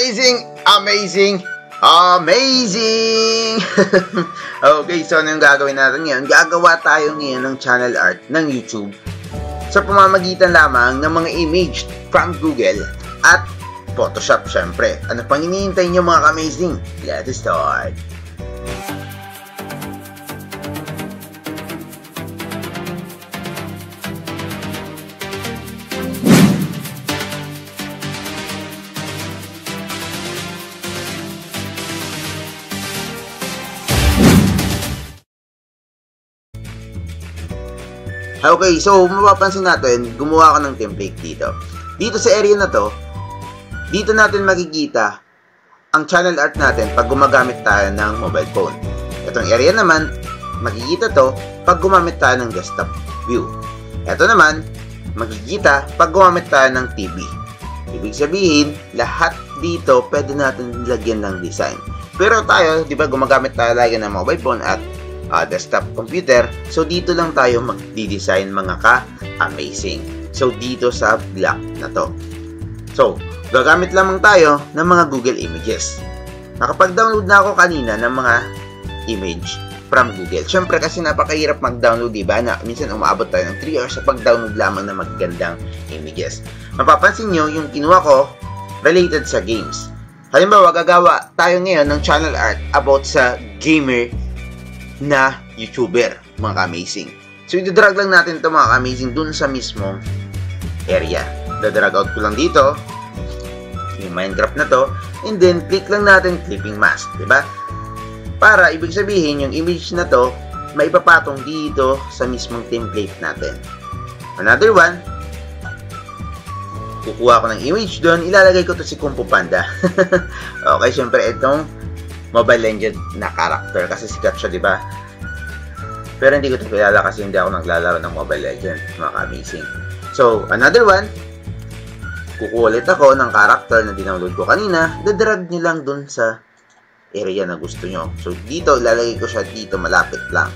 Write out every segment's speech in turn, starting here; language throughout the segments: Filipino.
Amazing! Okay, so ano yung gagawin natin ngayon? Gagawa tayo ngayon ng channel art ng YouTube sa pamamagitan lamang ng mga image from Google at Photoshop, syempre. Ano pang hinihintay nyo mga amazing? Let's start! Okay, so mapapansin natin, gumawa ko ng template dito. Dito sa area na to, dito natin makikita ang channel art natin pag gumagamit tayo ng mobile phone. Itong area naman, makikita to pag gumamit tayo ng desktop view. Ito naman, makikita pag gumamit tayo ng TV. Ibig sabihin, lahat dito pwede natin lagyan ng design. Pero tayo, di ba, gumagamit tayo lagi ng mobile phone at desktop computer. So, dito lang tayo magdi-design mga ka-amazing. So, dito sa block na to. So, gagamit lamang tayo ng mga Google Images. Nakapag-download na ako kanina ng mga image from Google. Siyempre, kasi napakahirap mag-download, diba? Na minsan umaabot tayo ng 3 hours sa pag-download lamang ng magagandang images. Mapapansin nyo, yung kinuha ko, related sa games. Halimbawa, gagawa tayo ngayon ng channel art about sa gamer na YouTuber, mga amazing. So, i-drag lang natin ito mga amazing dun sa mismong area. Da-drag out ko lang dito yung Minecraft na to, and then click lang natin clipping mask, diba? Para ibig sabihin yung image na to maipapatong dito sa mismong template natin. Another one, kukuha ko ng image doon, ilalagay ko to si Kung Fu Panda. Okay, syempre itong Mobile Legend na character kasi sikat siya, di ba? Pero hindi ko ito kilala kasi hindi ako naglalaro ng Mobile Legend, mga amazing. So, another one, kukuha ulit ako ng character na dinownload ko kanina, dadrag nyo lang dun sa area na gusto nyo. So, dito, ilalagay ko siya dito, malapit lang,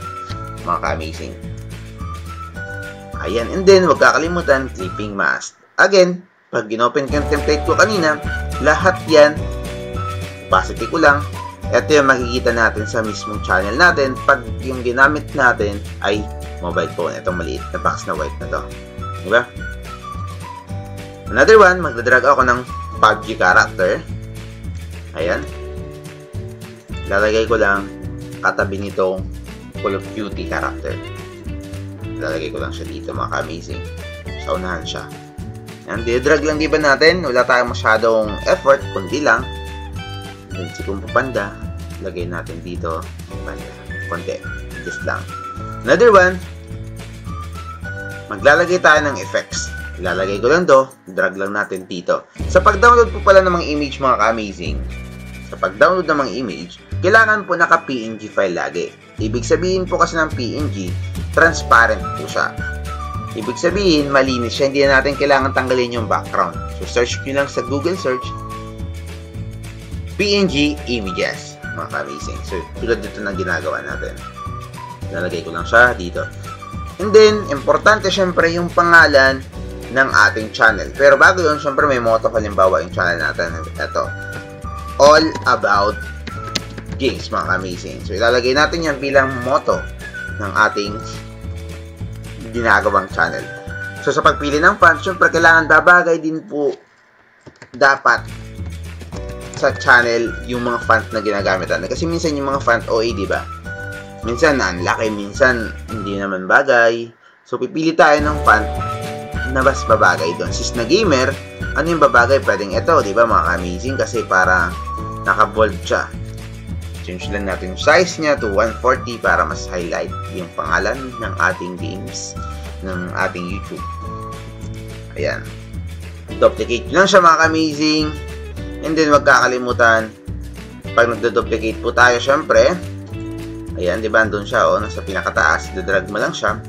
mga amazing. Ayan, and then, huwag kakalimutan, clipping mask. Again, pag ginopen ko yung template ko kanina, lahat yan, opacity ko lang. Ito yung makikita natin sa mismong channel natin pag yung ginamit natin ay mobile phone. Itong maliit na box na white na to. Diba? Another one, magdadrag ako ng PUBG character. Ayan. Lalagay ko lang katabi nitong Call of Duty character. Lalagay ko lang siya dito, mga amazing. Sa unahan siya. Ayan, didrag lang diba natin? Wala tayong masyadong effort, kundi lang. Then, si Kung Fu Panda, lagay natin dito, konti, just lang. Another one, maglalagay tayo ng effects. Ilalagay ko lang do, drag lang natin dito. Sa pag-download po pala ng mga image, mga ka-amazing, sa pag-download ng mga image, kailangan po naka-PNG file lagi. Ibig sabihin po kasi ng PNG, transparent po siya. Ibig sabihin, malinis siya, hindi na natin kailangan tanggalin yung background. So, search nyo lang sa Google search, PNG images, mga ka-amazing. So, tulad dito na ginagawa natin. Lalagay ko lang siya dito. And then, importante syempre yung pangalan ng ating channel. Pero bago yun, syempre may motto, halimbawa yung channel natin. Ito, All About Games, mga ka-amazing. So, ilalagay natin yan bilang motto ng ating ginagawang channel. So, sa pagpili ng font, syempre kailangan babagay din po dapat sa channel yung mga font na ginagamit natin. Kasi minsan yung mga font OA, di ba? Minsan ang laki, minsan hindi naman bagay. So, pipili tayo ng font na mas babagay doon. Sis na gamer, ano yung babagay? Pwedeng ito, di ba, mga amazing? Kasi para naka-bold siya. Change lang natin yung size niya to 140 para mas highlight yung pangalan ng ating games, ng ating YouTube. Ayan. Duplicate lang siya, mga amazing. And then, wag kakalimutan, pag nagdo-duplicate po tayo, syempre, ayan, di ba, doon siya, nasa pinakataas, dadrag mo lang siya,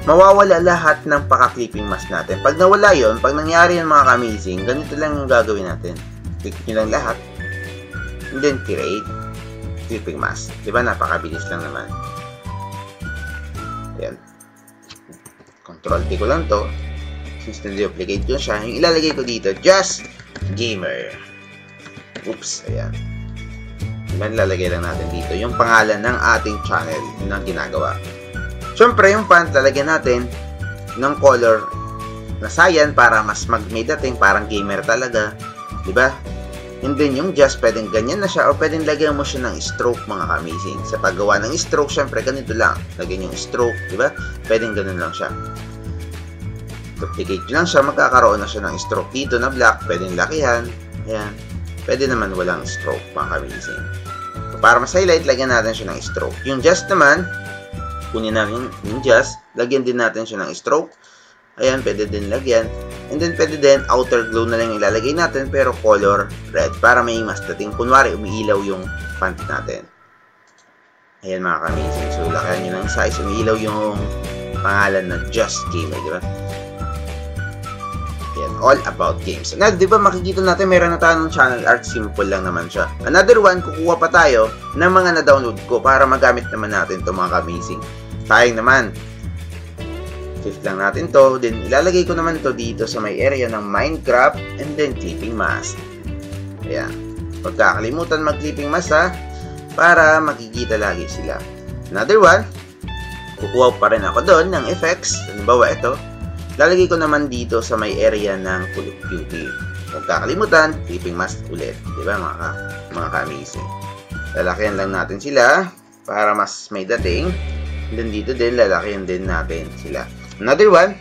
mawawala lahat ng paka-clipping mask natin. Pag nawala yon, pag nangyari yun, mga amazing, ganito lang yung gagawin natin. Click nyo lang lahat, and then create clipping mask. Di ba, napakabilis lang naman. Ayan. Control-T ko lang to. Since na-duplicate ko siya, yung ilalagay ko dito, just gamer. Oops, ayan. Diba, lalagay lang natin dito yung pangalan ng ating channel na ginagawa. Siyempre, yung font, lalagyan natin ng color na cyan para mas may dating, parang gamer talaga. Diba? And then, yung just, pwedeng ganyan na siya o pwedeng lagyan mo siya ng stroke, mga ka-amazing. Sa paggawa ng stroke, syempre, ganito lang. Lagyan yung stroke, diba? Pwedeng ganun lang siya. Duplicate lang siya, magkakaroon na siya ng stroke dito na black, pwedeng lakihan, ayan, pwede naman walang stroke, mga ka-amazing. So, para mas highlight, lagyan natin siya ng stroke. Yung just naman, kunin natin yung just, lagyan din natin siya ng stroke, ayan, pwede din lagyan, and then pwede din, outer glow na lang ilalagay natin, pero color red, para may mas dating, kunwari, umiilaw yung font natin. Ayan, mga ka-amazing, so lakihan nyo ng size, umiilaw yung pangalan na Just Gamer, di ba? Yan, all about games. Na, di ba makikita natin meron na tayo ng channel art, simple lang naman siya. Another one, kukuha pa tayo ng mga na-download ko para magamit naman natin ito, mga ka-amazing. Sayang naman. Fifth lang natin to, then ilalagay ko naman to dito sa may area ng Minecraft and then clipping mask. Ayan. Huwag kakalimutan mag-clipping mask ha, para makikita lagi sila. Another one, kukuha pa rin ako doon ng effects. Halimbawa ito. Lalagay ko naman dito sa may area ng Call of Duty. Huwag kakalimutan, clipping mask ulit. Diba mga ka-amazing? Lalakyan lang natin sila para mas may dating. And then dito din, lalakyan din natin sila. Another one,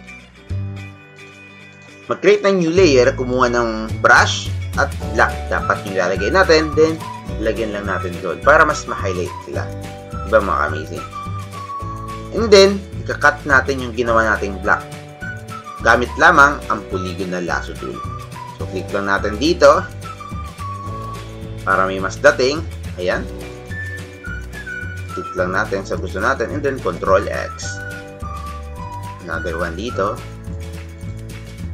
mag-create ng new layer, kumuha ng brush at black. Dapat yung lalagay natin, then lagyan lang natin doon para mas ma-highlight sila. Diba mga ka-amazing? And then, ika-cut natin yung ginawa nating black. Gamit lamang ang polygonal lasso tool. So, click lang natin dito para may mas dating. Ayan. Click lang natin sa gusto natin and then Control X. Another one dito.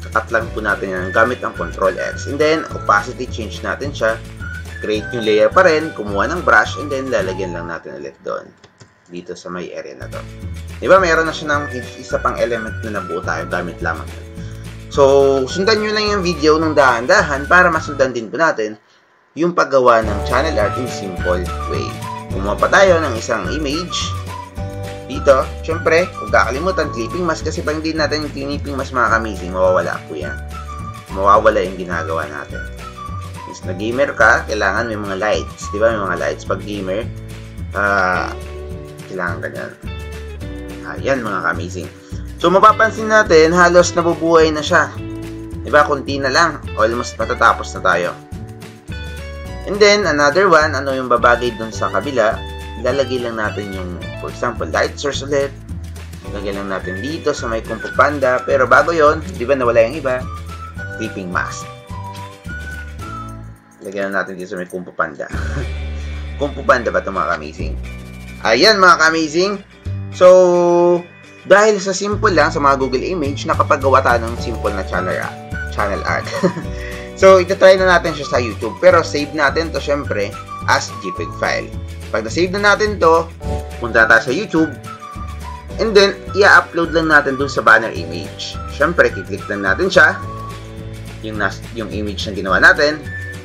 Kakat lang po natin yan gamit ang Control X. And then, opacity, change natin siya. Create yung layer pa rin. Kumuha ng brush and then lalagyan lang natin ulit doon. Dito sa may area na to. Diba, meron na siya ng isa pang element na nabuo tayo gamit lamang. So, sundan nyo lang yung video ng dahan-dahan para masundan din po natin yung paggawa ng channel art in simple way. Kumuha pa tayo ng isang image. Dito, syempre, huwag kakalimutan, clipping mask kasi pag hindi natin yung clipping mask, mga ka-amazing, mawawala po yan. Mawawala yung ginagawa natin. Since na gamer ka, kailangan may mga lights. Diba, may mga lights pag gamer. Kailangan ganyan. Ayan, mga ka-amazing. So, mapapansin natin, halos nabubuhay na siya. Diba, kunti na lang. Almost matatapos na tayo. And then, another one, ano yung babagay dun sa kabila, ilalagay lang natin yung, for example, light source ulit. Ilalagay lang natin dito sa may Kung Fu Panda. Pero bago yon, di ba nawala yung iba? Clipping mask. Ilalagay lang natin dito sa may Kung Fu Panda. Kung Fu Panda ba ito, mga ka-amazing? Ayan, mga ka-amazing. So, dahil sa simple lang, sa mga Google Image, nakapagawa tayo ng simple na channel art. So, itatry na natin siya sa YouTube. Pero save natin to syempre as JPEG file. Pag na-save na natin to, punta tayo sa YouTube. And then, i-upload lang natin dun sa banner image. Syempre, kiklik lang natin siya. Yung image na ginawa natin.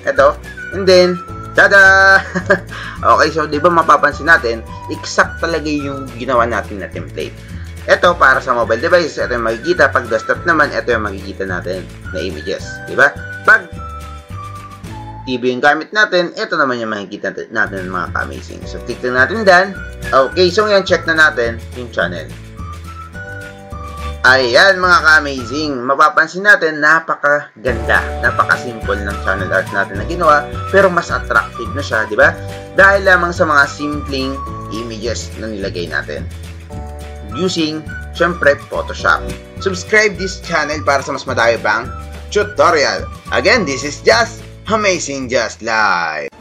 Ito. And then, tada! Okay, so di ba mapapansin natin, exact talaga yung ginawa natin na template. Ito para sa mobile device, ito yung makikita. Pag desktop naman, ito yung makikita natin na images. Di ba? Pag TV yung gamit natin, ito naman yung makikita natin mga ka-amazing. So, click na natin dyan. Okay, so ngayon check na natin yung channel. Ayan mga ka-amazing, mapapansin natin napakaganda, napaka-simple ng channel art natin na ginawa, pero mas attractive na siya, di ba? Dahil lamang sa mga simpleng images na nilagay natin. Using, syempre, Photoshop. Subscribe this channel para sa mas madami pang tutorial. Again, this is Just Amazing Just Live.